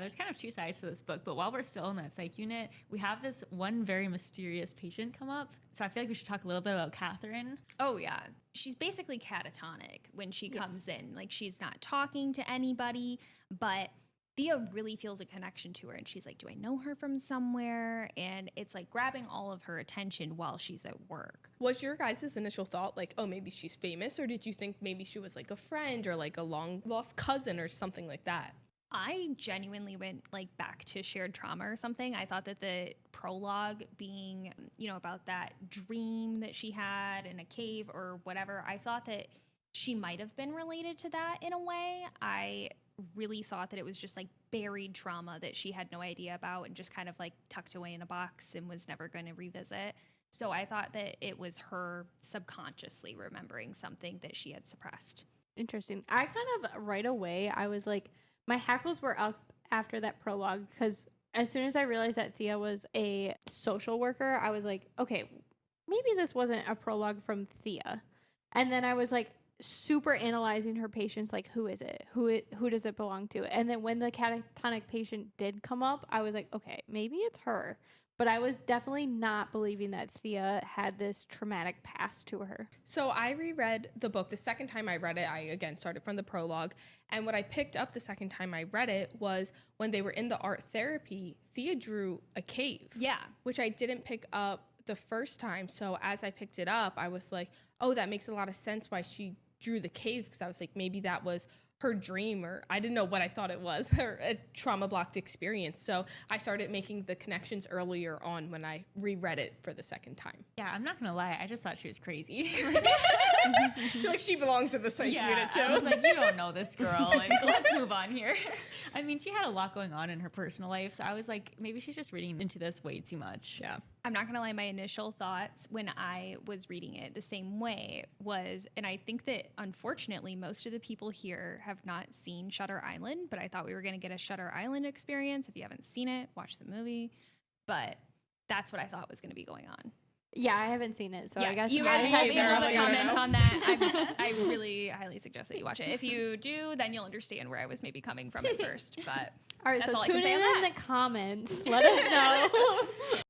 there's kind of two sides to this book, but while we're still in that psych unit, we have this one very mysterious patient come up. So I feel like we should talk a little bit about Catherine. Oh, yeah. She's basically catatonic when she comes in. Like, she's not talking to anybody, but Thea really feels a connection to her. And she's like, do I know her from somewhere? And it's like grabbing all of her attention while she's at work. Was your guys' initial thought like, oh, maybe she's famous? Or did you think maybe she was like a friend or like a long lost cousin or something like that? I genuinely went like back to shared trauma or something. I thought that the prologue being, about that dream that she had in a cave or whatever, I thought that she might have been related to that in a way. I really thought that it was just like buried trauma that she had no idea about and just kind of like tucked away in a box and was never going to revisit. So I thought that it was her subconsciously remembering something that she had suppressed. Interesting. I kind of right away, I was like, my hackles were up after that prologue because as soon as I realized that Thea was a social worker, I was like, okay, maybe this wasn't a prologue from Thea. And then I was like super analyzing her patients, like who is it? Who does it belong to? And then when the catatonic patient did come up, I was like, okay, maybe it's her. But I was definitely not believing that Thea had this traumatic past to her. So I reread the book. The second time I read it, I again started from the prologue. And what I picked up the second time I read it was when they were in the art therapy, Thea drew a cave. Yeah. Which I didn't pick up the first time. So as I picked it up, I was like, oh, that makes a lot of sense why she drew the cave. Because I was like, maybe that was her dream, or I didn't know what I thought it was, or a trauma-blocked experience. So I started making the connections earlier on when I reread it for the second time. Yeah, I'm not gonna lie, I just thought she was crazy. Like she belongs in the psych unit too. I was like, you don't know this girl. Like, let's move on here. I mean, she had a lot going on in her personal life, so I was like, maybe she's just reading into this way too much. Yeah. I'm not going to lie, my initial thoughts when I was reading it the same way was, and I think that unfortunately most of the people here have not seen Shutter Island, but I thought we were going to get a Shutter Island experience. If you haven't seen it, watch the movie. But that's what I thought was going to be going on. Yeah, I haven't seen it, so Yeah, I guess you guys won't be able to comment know. on that. I really highly suggest that you watch it. If you do, then you'll understand where I was maybe coming from at first. But all right, that's so all I can tune say in on in that. the comments. Let us know.